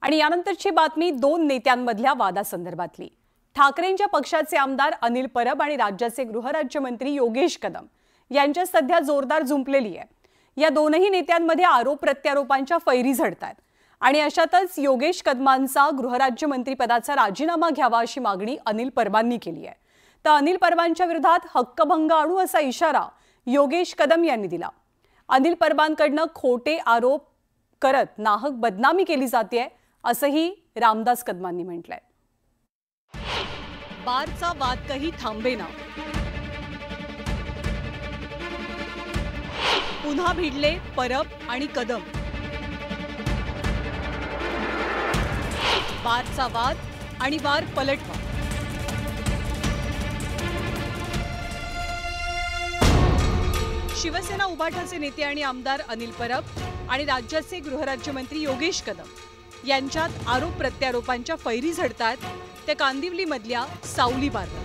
आणि यानंतरची बातमी दोन नेत्यांमधल्या वादासंदर्भातली। ठाकरेंच्या पक्षाचे आमदार अनिल परब आणि राज्याचे गृहराज्यमंत्री योगेश कदम यांच्या सध्या जोरदार झुंपलेली आहे। या दोनही नेत्यांमध्ये आरोप प्रत्यारोपांच्या फैरी झडतात आणि अशातच योगेश कदमांचा गृहराज्यमंत्री पदाचा राजीनामा घ्यावा अशी मागणी अनिल परबांनी केली आहे। तर अनिल परबांच्या विरोधात हक्कभंग आणू असा इशारा योगेश कदम यांनी दिला। अनिल परबांकडनं खोटे आरोप करत नाहक बदनामी केली जाते असंही रामदास कदमांनी म्हटलंय। बारचा वाद काही थांबेना, पुन्हा भिडले परब आणि कदम। बारचा वाद आणि वार पलटवा। शिवसेना उभाटाचे नेते आणि आमदार अनिल परब आणि राज्याचे गृहराज्यमंत्री योगेश कदम यांच्यात आरोप प्रत्यारोपांच्या फैरी झडतात। ते कांदिवलीमधल्या सावली बारवर।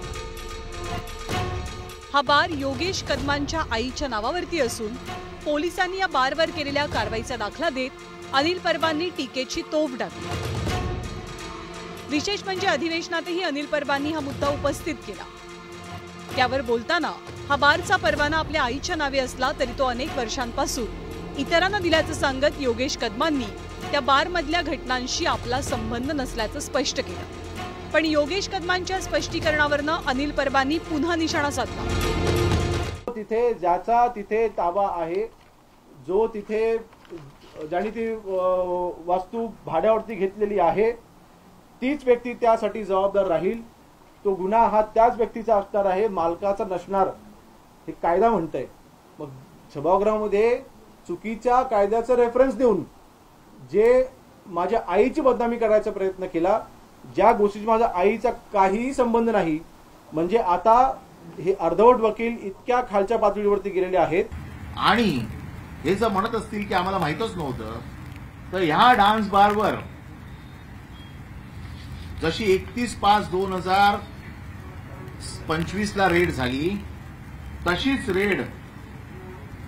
हा बार योगेश कदमांच्या आईच्या नावावरती असून पोलिसांनी या बारवर केलेल्या कारवाईचा दाखला देत अनिल परबांनी टीकेची तोफ डागली। विशेष म्हणजे अधिवेशनातही अनिल परबांनी हा मुद्दा उपस्थित केला। त्यावर बोलताना हा बारचा परवाना आपल्या आईच्या नावे असला तरी तो अनेक वर्षांपासून इतरांना दिल्याचं सांगत योगेश कदमांनी त्या बारमधल्या घटनांशी आपला संबंध नसल्याचं स्पष्ट केलं। पण योगेश कदमांच्या स्पष्टीकरणावरनं अनिल परबांनी पुन्हा निशाणा साधला। तिथे ज्याचा तिथे ताबा आहे, जो तिथे ज्याने ती वास्तू भाड्यावरती घेतलेली आहे, तीच व्यक्ती त्यासाठी जबाबदार राहील। तो गुन्हा हा त्याच व्यक्तीचा असणार आहे, मालकाचा नसणार, हे कायदा म्हणतंय। मग सभागृहामध्ये चुकीच्या कायद्याचा रेफरन्स देऊन जे माझ्या आईची बदनामी करायचा प्रयत्न केला, ज्या गोष्टीची माझ्या आईचा काहीही संबंध नाही, म्हणजे आता हे अर्धवट वकील इतक्या खालच्या पातळीवरती गेलेले आहेत। आणि हे जर म्हणत असतील की आम्हाला माहितच नव्हतं, तर ह्या डान्स बारवर जशी 31/5/2025 ला रेड झाली, तशीच रेड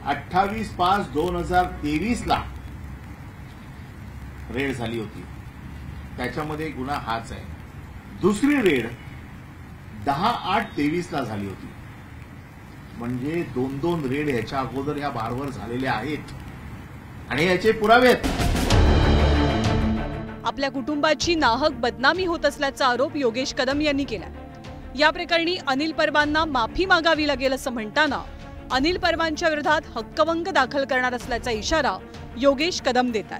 28/5/2023 ला रेड झाली होती। त्याच्यामध्ये गुन्हा हाच आहे। दुसरी रेड 10/8/23 ला झाली होती। म्हणजे दोन रेड याच्या अगोदर या बारवर झालेल्या आहेत आणि याचे पुरावे आहेत। आपल्या कुटुंबाची नाहक बदनामी होत असल्याचा आरोप योगेश कदम यांनी केला। या प्रकरणी अनिल परबांना माफी मागावी लागेल असं म्हणताना अनिल परबांच्या विरोधात हक्कभंग दाखल करणार असल्याचा इशारा योगेश कदम देतात।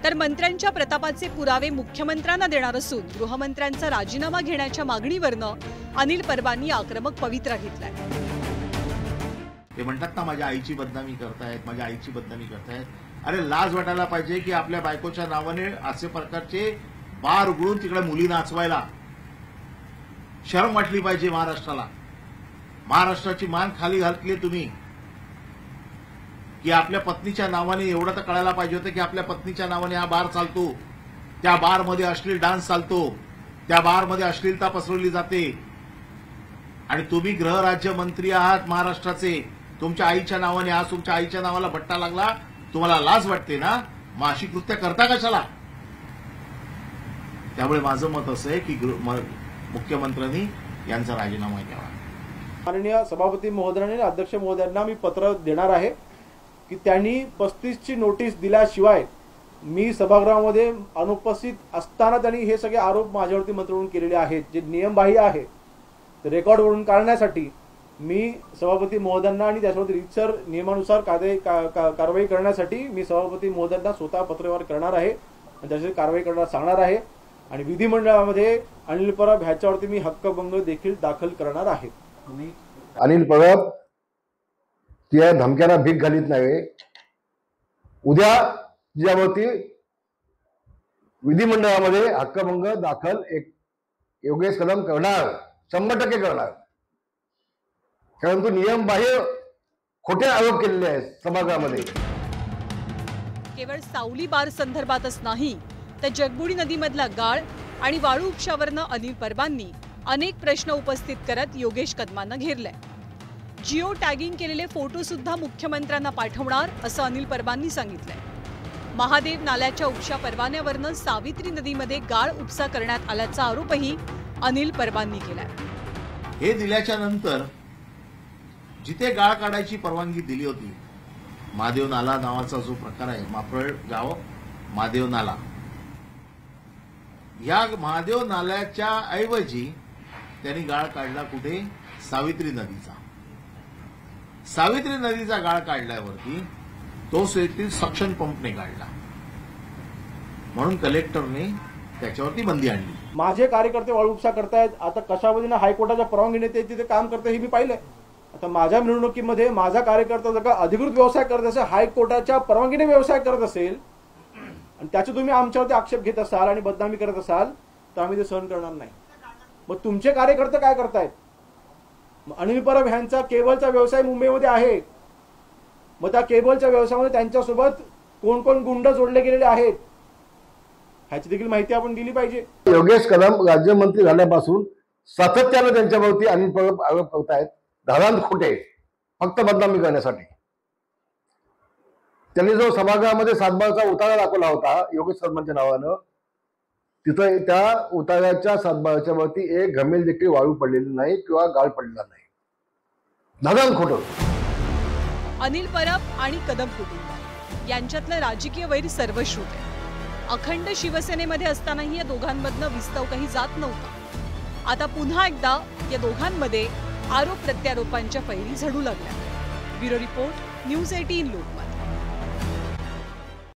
तर मंत्र्यांच्या प्रतापाचे पुरावे मुख्यमंत्र्यांना देणार असून गृहमंत्र्यांचा राजीनामा घेण्याच्या मागणीवरनं अनिल परबांनी आक्रमक पवित्रा घेतलाय। ते म्हणतात ना, माझ्या आईची बदनामी करतायत, माझ्या आईची बदनामी करतायत। अरे लाज वाटायला पाहिजे की आपल्या बायकोच्या नावाने असे प्रकारचे बार उघडून तिकडे मुली नाचवायला शरम वाटली पाहिजे महाराष्ट्राला। महाराष्ट्राची मान खाली घातली तुम्ही की आपल्या पत्नीच्या नावाने। एवढं तर कळायला पाहिजे होतं की आपल्या पत्नीच्या नावाने हा बार चालतो, त्या बारमध्ये अश्लील डान्स चालतो, त्या बारमध्ये अश्लीलता पसरवली जाते आणि तुम्ही गृहराज्यमंत्री आहात महाराष्ट्राचे। तुमच्या आईच्या नावाने, आज तुमच्या आईच्या नावाला भट्टा लागला, तुम्हाला लाज वाटते ना? मग अशी कृत्य करता कशाला? त्यामुळे माझं मत असं आहे की मुख्यमंत्र्यांनी यांचा राजीनामा घ्यावा। माननीय सभापती महोदयांनी, अध्यक्ष महोदयांना मी पत्र देणार आहे की त्यांनी 35ची नोटीस दिल्याशिवाय मी सभागृहामध्ये अनुपस्थित असताना त्यांनी हे सगळे आरोप माझ्यावरती मंत्र्यांनी केलेले आहेत, जे नियमबाह्य आहे, ते रेकॉर्डवरून काढण्यासाठी मी सभापती महोदयांना आणि त्याच्यावरती रीतसर नियमानुसार कारवाई करण्यासाठी मी सभापती महोदयांना स्वतः पत्रव्यवहार करणार आहे आणि त्याची कारवाई करण्यास सांगणार आहे। आणि विधिमंडळामध्ये अनिल परब ह्याच्यावरती मी हक्कभंग देखील दाखल करणार आहे। अनिल परब त्या धमक्यांना भीक घालीत नाही। उद्या तिच्यावरती विधिमंडळामध्ये हक्कभंग दाखल योगेश कदम करणार, 100% करणार। कारण तो नियमबाह्य खोटे आरोप केलेले आहेत सभागृहामध्ये। केवळ सावली बार संदर्भातच नाही तर जगबुडी नदीमधला गाळ आणि वाळू उपशावरनं अनिल परबांनी अनेक प्रश्न उपस्थित करत योगेश कदमांना घेरलंय। जिओ टॅगिंग केलेले फोटो सुद्धा मुख्यमंत्र्यांना पाठवणार असं अनिल परबांनी सांगितलंय। महादेव नाल्याच्या उपशा परवान्यावरनं सावित्री नदीमध्ये गाळ उपसा करण्यात आल्याचा आरोपही अनिल परबांनी केलाय। हे दिल्याच्या नंतर जिथे गाळ काढायची परवानगी दिली होती, महादेव नाला नावाचा जो प्रकार आहे, मापळ गाव महादेव नाला, या महादेव नाल्याच्या ऐवजी त्यांनी गाळ काढला कुठे? सावित्री नदीचा। सावित्री नदीचा गाळ काढल्यावरती तो शेतीत सक्शन पंपने काढला, म्हणून कलेक्टरने त्याच्यावरती बंदी आणली। माझे कार्यकर्ते वाळू उपसा करतायत, आता कशावरीनं हायकोर्टाच्या परवानगीने ते तिथे काम करते हे मी पाहिलंय। आता माझ्या मिरवणुकीमध्ये माझा कार्यकर्ता जर का अधिकृत व्यवसाय करत असेल, हायकोर्टाच्या परवानगीने व्यवसाय करत असेल आणि त्याचे तुम्ही आमच्यावरती आक्षेप घेत असाल आणि बदनामी करत असाल तर आम्ही ते सहन करणार नाही। मग तुमचे कार्यकर्ते काय करतायत? अनिल परब यांचा केबलचा व्यवसाय मुंबईमध्ये आहे, मग त्या केबलच्या व्यवसायामध्ये त्यांच्यासोबत कोण कोण गुंड जोडले गेलेले आहेत ह्याची देखील माहिती आपण दिली पाहिजे। योगेश कदम राज्यमंत्री झाल्यापासून सातत्याने त्यांच्यावरती अनिल परब आरोप करतायत, धारांत खोटे, फक्त बदनामी करण्यासाठी। त्यांनी जो सभागृहामध्ये सातबारचा उतारा दाखवला होता योगेश कदमांच्या नावानं, तिथं त्या उतार्याच्या सातबाराच्या वरती एक घमेल देखील वाळू पडलेली नाही किंवा गाळ पडलेला नाही। धारांत खोटं। अनिल परब आणि कदम कुटुंब यांच्यातलं राजकीय वैर सर्वश्रुत आहे। अखंड शिवसेनेमध्ये असतानाही या दोघांमधनं विस्तव काही जात नव्हता। आता पुन्हा एकदा या दोघांमध्ये आरोप प्रत्यारोपांच्या फैरी झडू लागल्या। Bureau report, news 18 Lokmat.